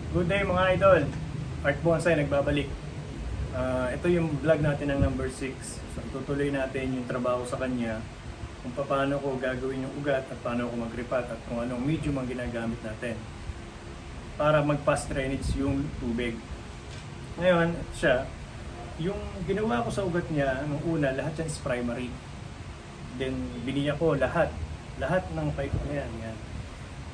Good day mga idol! Art Bonsai nagbabalik. Ito yung vlog natin ng number 6. So, tutuloy natin yung trabaho sa kanya, kung paano ko gagawin yung ugat at paano ko mag-ripat at kung anong medium ang ginagamit natin para mag-fast drainage yung tubig. Ngayon, yung ginawa ko sa ugat niya, nung una, lahat yan is primary. Then, biniyak ko lahat ng paikot na yan.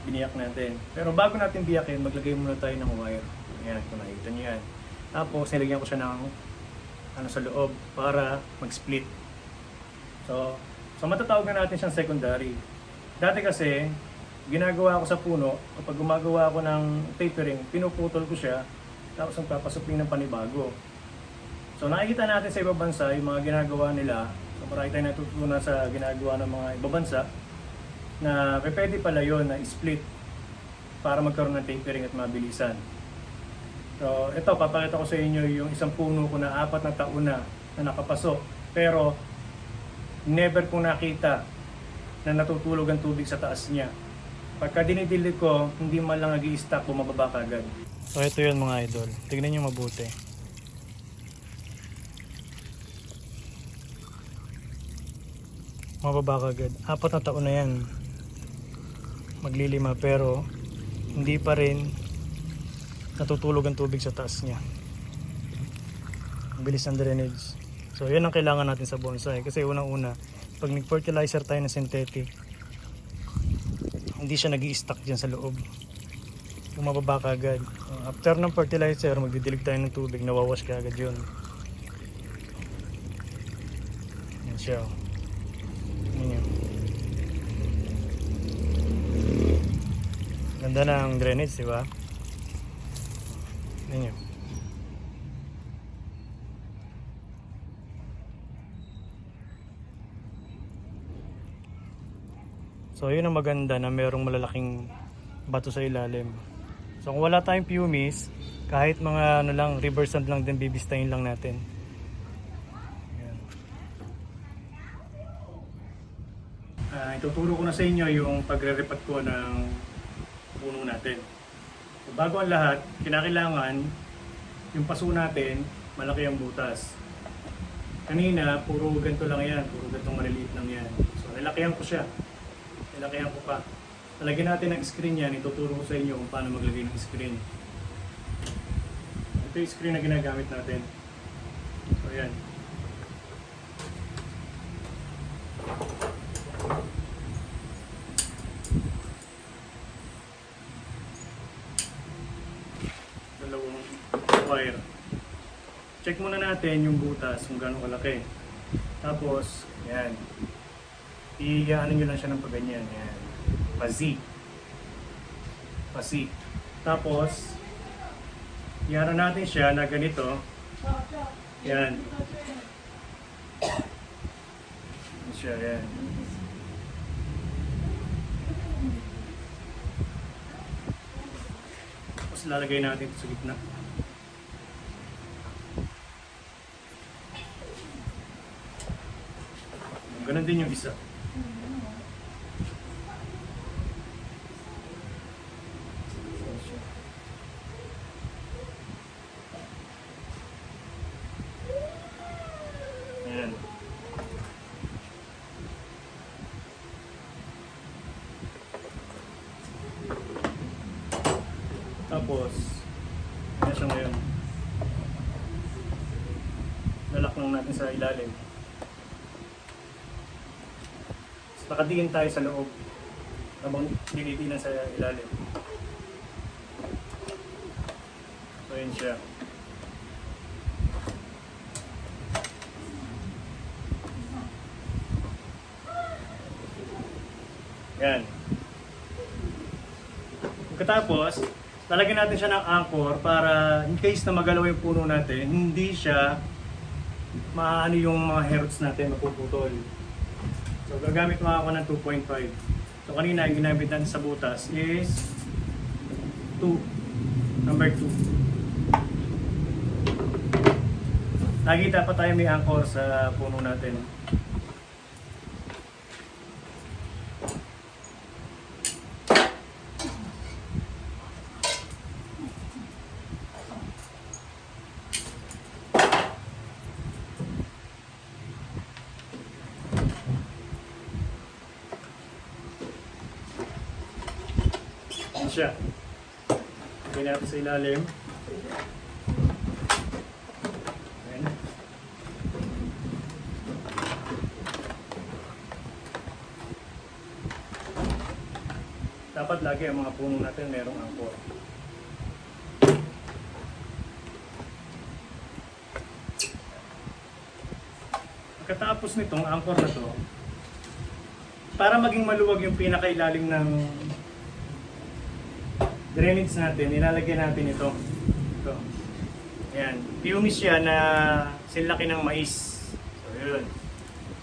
Biniyak natin. Pero bago natin biyakin, maglagay muna tayo ng wire. Ayan, kung nakita nyo yan. Tapos, nilagyan ko siya ng sa loob para mag-split. So matatawag na natin siyang secondary. Dati kasi, ginagawa ko sa puno, kapag gumagawa ko ng tapering, pinuputol ko siya, tapos nagpapasupling ng panibago. So nakikita natin sa ibang bansa, yung mga ginagawa nila, so marami tayong natutunan sa ginagawa ng mga ibang bansa, na pwede pala yun na split para magkaroon ng tapering at mabilisan. So ito, papakita ko sa inyo yung isang puno ko na 4 na taon na nakapasok, pero never kong nakita na natutulog ang tubig sa taas niya. Pagka dinidilig ko, hindi man lang nag-i-stack, bumababa kagad. So ito yun mga idol, tignan nyo mabuti. Mababa kagad, 4 na taon na yan maglilima, pero hindi pa rin natutulog ang tubig sa taas niya. Ang bilis ng drainage. So yan ang kailangan natin sa bonsai, kasi unang-una, pag nag-fertilizer tayo na synthetic, hindi siya nag-i-stack dyan sa loob, bumababa kagad. After ng fertilizer, magdidilig tayo ng tubig, nawawash kagad yun. Yan siya. Yan. Ganda na ang drainage, di ba? Yan. So yun ang maganda, na merong malalaking bato sa ilalim. So kung wala tayong pumice, kahit mga river sand lang din, bibistahin lang natin. Yan. Ituturo ko na sa inyo yung pagre-repat ko ng puno natin. So, bago ang lahat, kinakailangan yung paso natin, malaki ang butas. Kanina, puro ganito lang yan, puro ganitong maliliit lang yan. So nilakihan ko siya. Nilakihan ko pa. Talagyan natin ng screen yan, ituturo ko sa inyo kung paano maglagay ng screen. Ito yung screen na ginagamit natin. So yan. Dalawang wire. Check muna natin yung butas kung gaano kalaki. Tapos, yan. I-ano nyo lang siya ng paganyan. Yan. Pasi. Tapos, i-ano natin siya na ganito. Yan. Yan siya, yan. Tapos lalagay natin ito sa gitna. Ganun din yung isa. Ayan. Tapos, ayan siya ngayon. Lalak lang natin sa ilalim. Nakatingin tayo sa loob habang dinitinan sa ilalim. So yun siya. Yan. Pagkatapos, lalagyan natin siya ng anchor para in case na magalaw yung puno natin, hindi siya maano yung mga hertz natin mapuputol. So gagamit mga ako ng 2.5. So kanina yung ginamit natin sa butas is number 2. Lagi dapat tayo may anchor sa puno natin. siya. Lagyan natin sa ilalim. Ayan. Dapat lagi ang mga puno natin merong angkor. Pagkatapos nitong angkor na to, para maging maluwag yung pinakailalim ng drainage natin, nilalagyan natin ito. Ito. Ayan. Pumice siya na sinlaki ng mais. So, yun.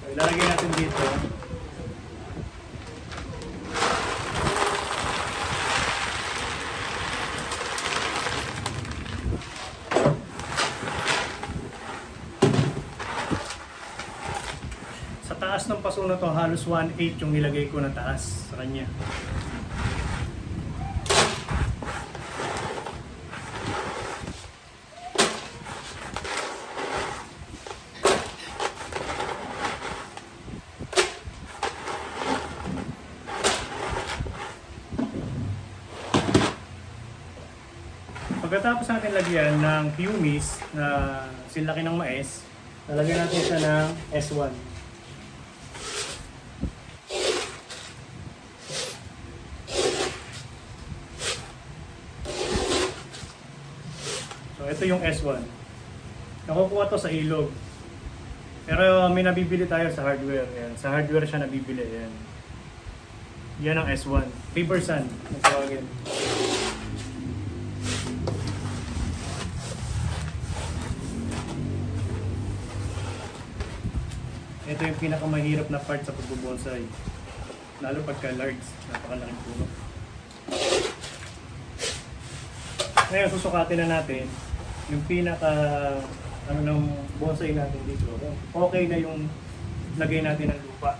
So, ilalagay natin dito. Sa taas ng paso na to, halos 1/8 yung nilagay ko na taas sa kanya. Pagkatapos natin lagyan ng pumice na sinlaki ng mais, lalagyan natin siya ng S1. So ito yung S1. Nakukuha to sa ilog. Pero may nabibili tayo sa hardware. Yan. Sa hardware siya nabibili. Yan. Yan ang S1. Paper sand. Ang tawagin. Ito yung pinakamahirap na part sa pagbubonsai. Lalo pagka large, napakalaking puno. Ngayon, susukatin na natin yung pinaka ng bonsai natin dito. Okay na yung lagay natin ng lupa.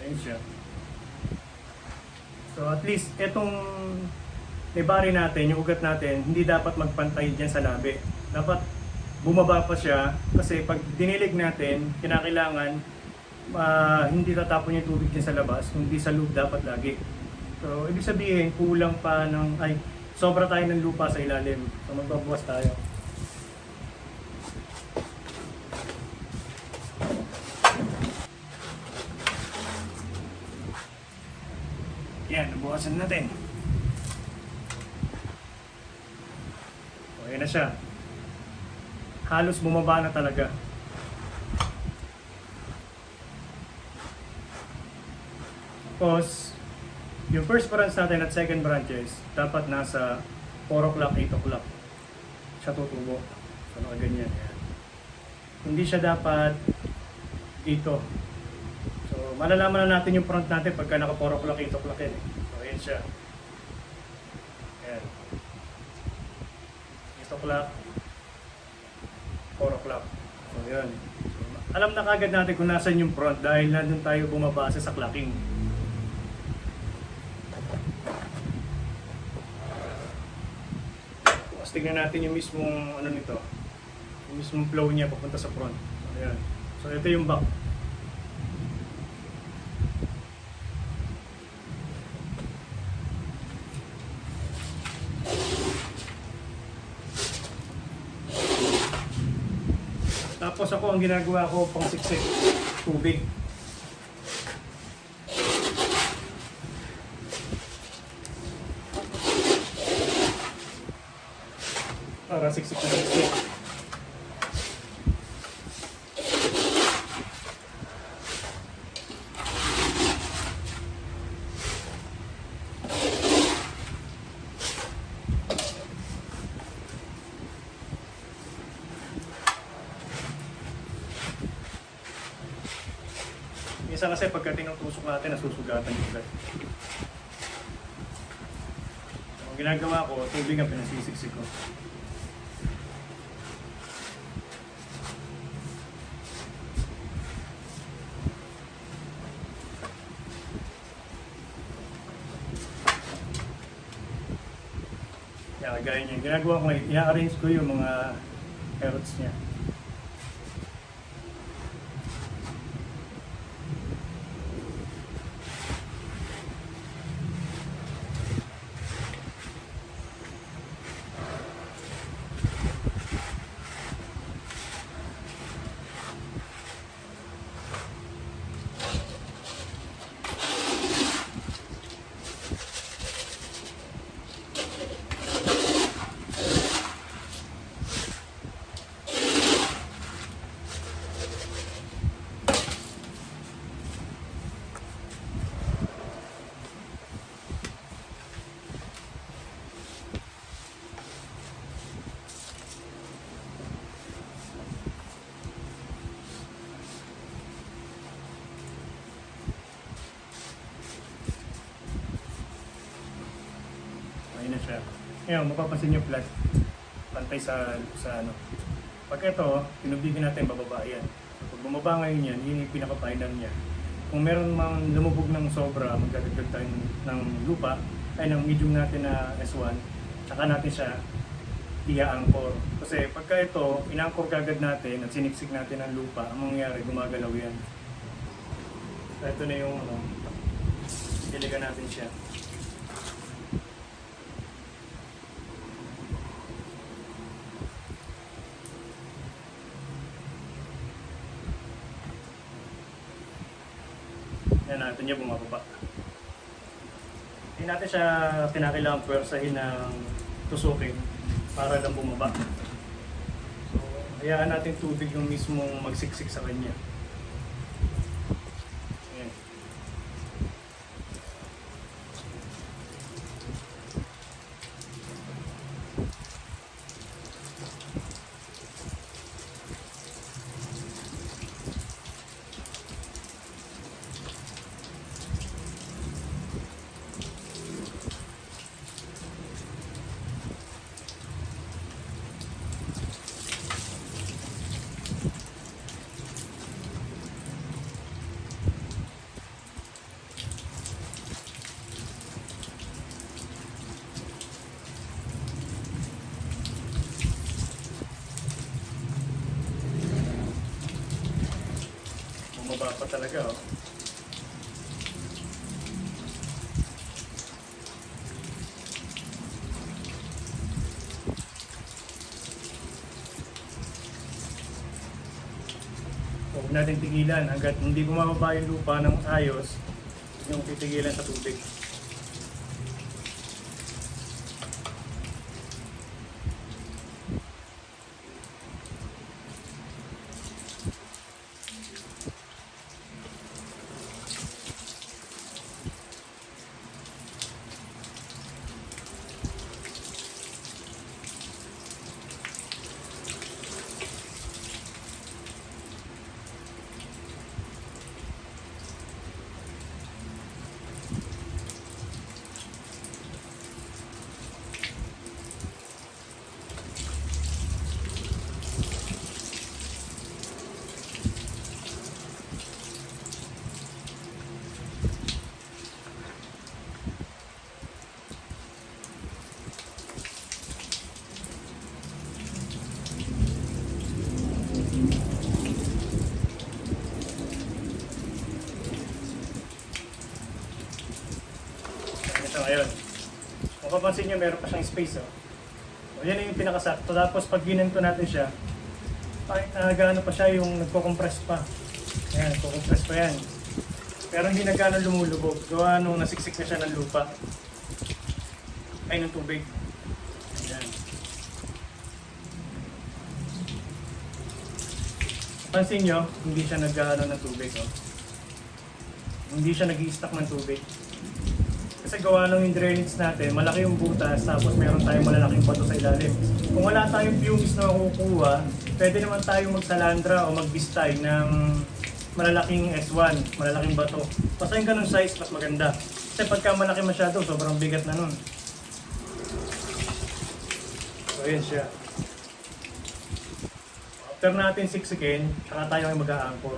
Ayan siya. So at least, itong ibari natin, yung ugat natin, hindi dapat magpantay dyan sa labi. Dapat bumaba pa siya kasi pag dinilig natin, kinakailangan hindi tatapon yung tubig dyan sa labas, hindi sa loob dapat lagi. So, ibig sabihin, kulang pa ng, sobra tayo ng lupa sa ilalim. So, magbabawas tayo. Yan, nabukasan natin. So, ayan na siya. Halos bumaba na talaga. Tapos, yung first branch natin at second branches, dapat nasa 4 o'clock, 8 o'clock siya tutubo. So, nakaganyan. Yan. Hindi siya dapat dito. So, malalaman na natin yung front natin pagka naka 4 o'clock, 8 o'clock yan. So, ayan siya. Ayan. 8 o'clock, 4 o'clock. So, yun. So, alam na kagad natin kung nasan yung front dahil nandun tayo bumabase sa clocking. Tapos tignan natin yung mismong ano nito. Yung mismong flow niya papunta sa front. So, ayan. So, ito yung back. Tapos ako, ang ginagawa ko pang siksik, tubig. Para siksik na siksik. Minsan kasi pagka tinutusok natin, nasusugatan yung ugat. Ang ginagawa ko, tubig ang pinasisiksik ko. Kaya gaya niya. Ginagawa ko ngayon, i-arrange ko yung mga carrots niya. Ayun na siya. Ngayon, mapapansin nyo flat. Pantay sa ano. Pag ito, tinubigin natin, bababa yan. So, pag bumaba ngayon yan, yun yung pinaka-final niya. Kung meron mang lumubog ng sobra, magdadagdag tayo ng lupa, ay ng medium natin na S1, tsaka natin siya i-anchor. Kasi pagka ito, in-anchor kagad natin at siniksik natin ng lupa, ang mangyayari, gumagalaw yan. So, ito na yung ano, diligan natin siya. Yan natin niya bumababa. Hindi natin siya kinakailangan pwersahin ng tusukin para lang bumaba. So, hayaan natin tubig yung mismong magsiksik sa kanya. Ayan. Bumaba pa talaga, oh. Huwag natin tigilan hanggat hindi bumababa yung lupa ng ayos, yung titigilan sa tubig. Ito ngayon. Kung papansin nyo, meron pa siyang space. Oh. So, yan yung pinakasakto. Tapos pag ginanto natin siya, nagano pa siya yung nagko-compress pa. Ayan, nagko-compress pa yan. Pero hindi na gano'ng lumulubog. Gawa nung nasiksik na siya ng lupa. Ay, ng tubig. Ayan. Pansin nyo, hindi siya nag-ano ng tubig. Oh. Hindi siya nag-i-stack ng tubig. Kasi gawa nung yung drainage natin, malaki yung butas, tapos meron tayong malalaking bato sa ilalim. Kung wala tayong fumes na makukuha, pwede naman tayong magsalandra o magbistay ng malalaking S1, malalaking bato. Basta yung ganun size, mas maganda. Kasi pagka malaki masyado, sobrang bigat na nun. So, ayan siya. After natin siksikin, saka tayo ay mag-a-anchor.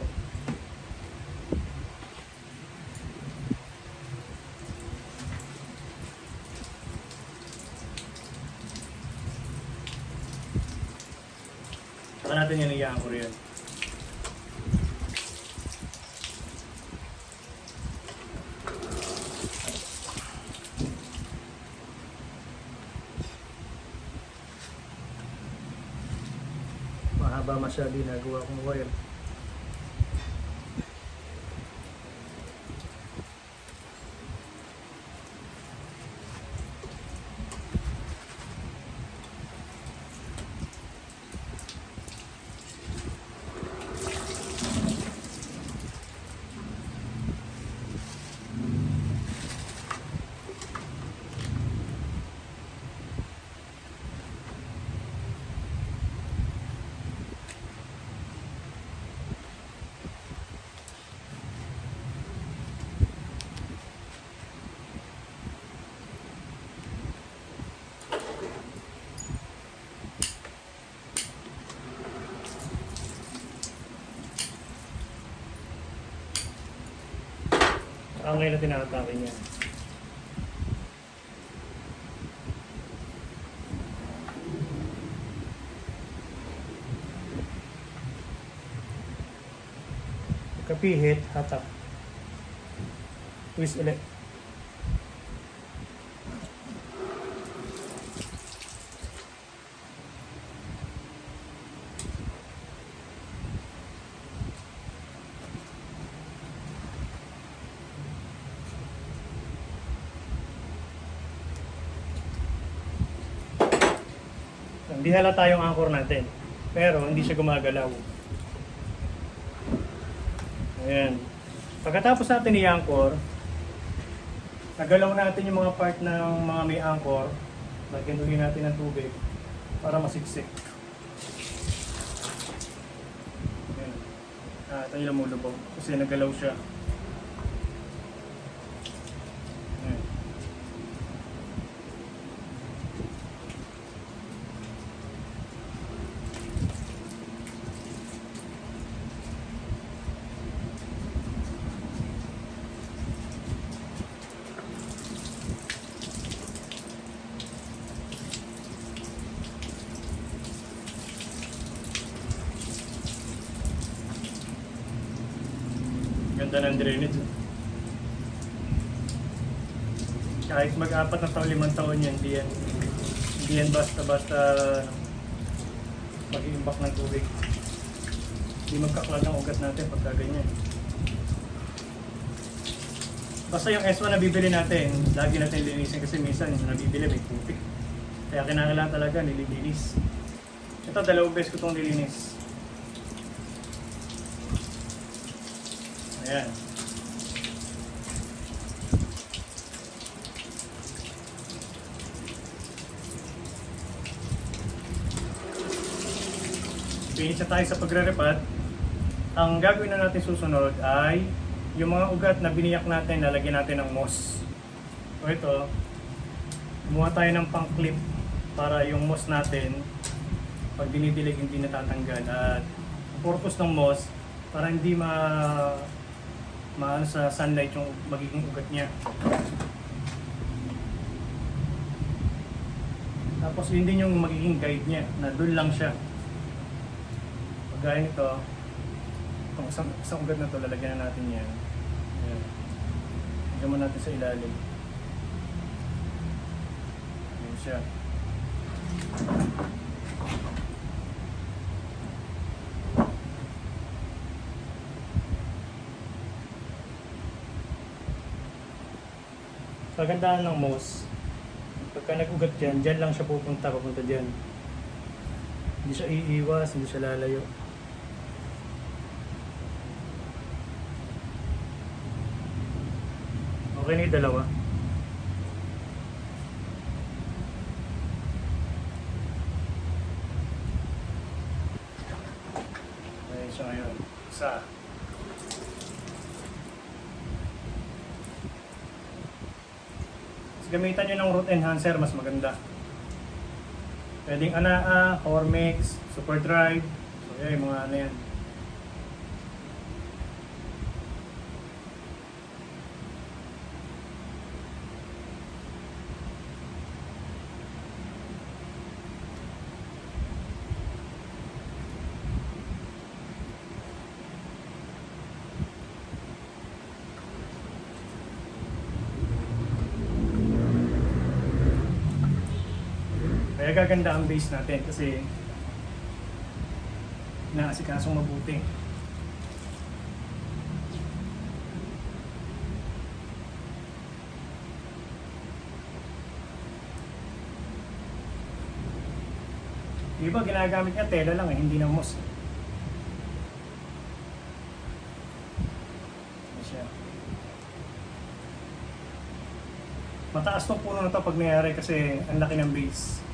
Saka natin yan i-anchor yan. Mahaba masyado yung nagawa kong wire. tangkay na tinatake niya. Kapihit, hatak. Twist ulit. Hindi halata yung anchor natin. Pero hindi siya gumagalaw. Ayan. Pagkatapos natin i-anchor, nagalaw natin yung mga part ng mga may anchor. Lagyan ulit natin ng tubig para masiksik. Ayan. Ito yung lumulubog kasi nagalaw siya. Ayan. Ganda ng drainage. Kahit mag-apat na taon, 5 taon yan, hindi yan basta-basta mag-iimbak ng tubig. Hindi magkaklag ang ugat natin pagka ganyan. Basta yung S1 na bibili natin, lagi natin linisin kasi minsan yung nabibili may putik. Kaya kinakailangan talaga nililinis. Ito, 2 beses ko itong nilinis. Ayan. Finish na tayo sa pagre-repat. Ang gagawin na natin susunod ay yung mga ugat na biniyak natin, lalagyan natin ng moss. So ito, gumawa tayo ng pang-clip para yung moss natin pag dinidilig hindi natatanggal. At ang purpose ng moss para hindi maano sa sunlight yung magiging ugat niya. Tapos yun din yung magiging guide niya, na doon lang siya. Pagaya nito, kung isang ugat na to, lalagyan na natin yan. Ayan. Lagyan mo natin sa ilalim. Ayan siya. Kagandahan ng moss, pagka nag-ugat dyan, dyan lang siya pupunta dyan. Hindi siya iiwas, hindi siya lalayo. Okay na yung dalawa. Ayan siya ngayon. Isa. Gamitan nyo ng root enhancer, mas maganda. Pwedeng Anaa, Hormix, Super Drive. So yan, yung mga ano yan. Kaya gaganda ang base natin kasi naasikasong mabuti. Iba ginagamit niya tela lang hindi na moss. Siya. Mataas tong puno na to pag nangyari kasi ang laki ng base.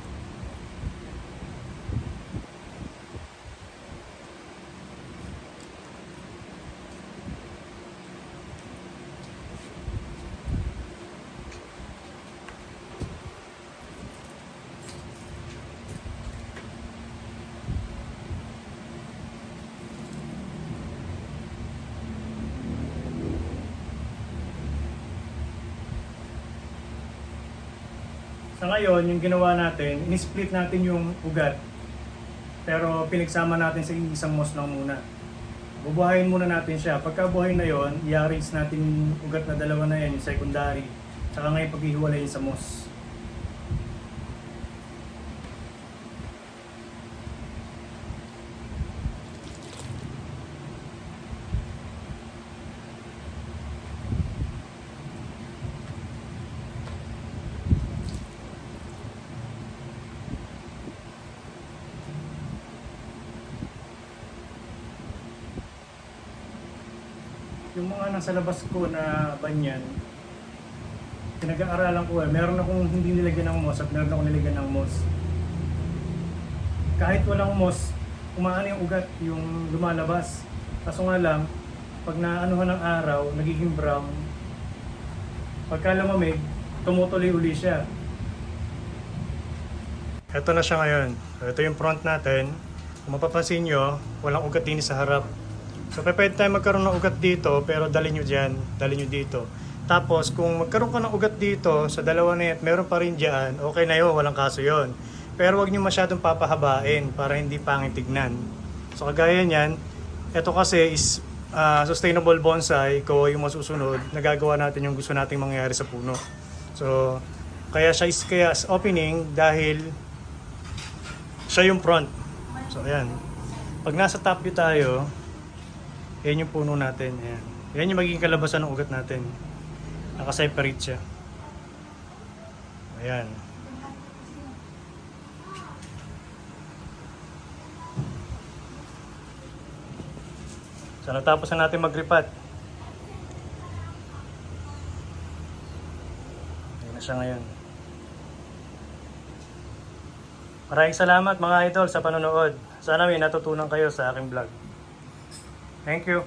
Sa ngayon, yung ginawa natin, in-split natin yung ugat. Pero pinagsama natin sa isang moss lang muna. Bubuhayin muna natin siya. Pagka buhay na yon, i-arrange natin yung ugat na dalawa na yan, yung secondary. Tsaka ngayon paghihiwalayin sa moss. Yung mga nasa labas ko na banyan, pinag-aaralan ko meron akong hindi nilagyan ng moss at meron akong nilagyan ng moss. Kahit walang moss, umaano yung ugat, yung lumalabas. Kaso nga lang, pag naanuhan ng araw, nagiging brown. Pagka lumamig, tumutuloy uli siya. Ito na siya ngayon. Ito yung front natin. Kung mapapansin nyo, walang ugat din sa harap. So pwede tayo magkaroon ng ugat dito, pero dalhin nyo dyan, dalhin nyo dito. Tapos kung magkaroon ka ng ugat dito, sa dalawa na yan, meron pa rin dyan, okay na yun, walang kaso yun. Pero wag nyo masyadong papahabain para hindi pangit tignan. So kagaya niyan, ito kasi is sustainable bonsai, ko yung masusunod, nagagawa natin yung gusto nating mangyari sa puno. So kaya siya is kaya opening dahil siya yung front. So ayan. Pag nasa top view tayo, yan yung puno natin. Ayan. Yan yung magiging kalabasan ng ugat natin. Nakaseparate siya. Ayan. So natapos na natin mag-ripat. Ayan na siya ngayon. Maraming salamat mga idol sa panonood. Sana may natutunan kayo sa aking vlog. Thank you.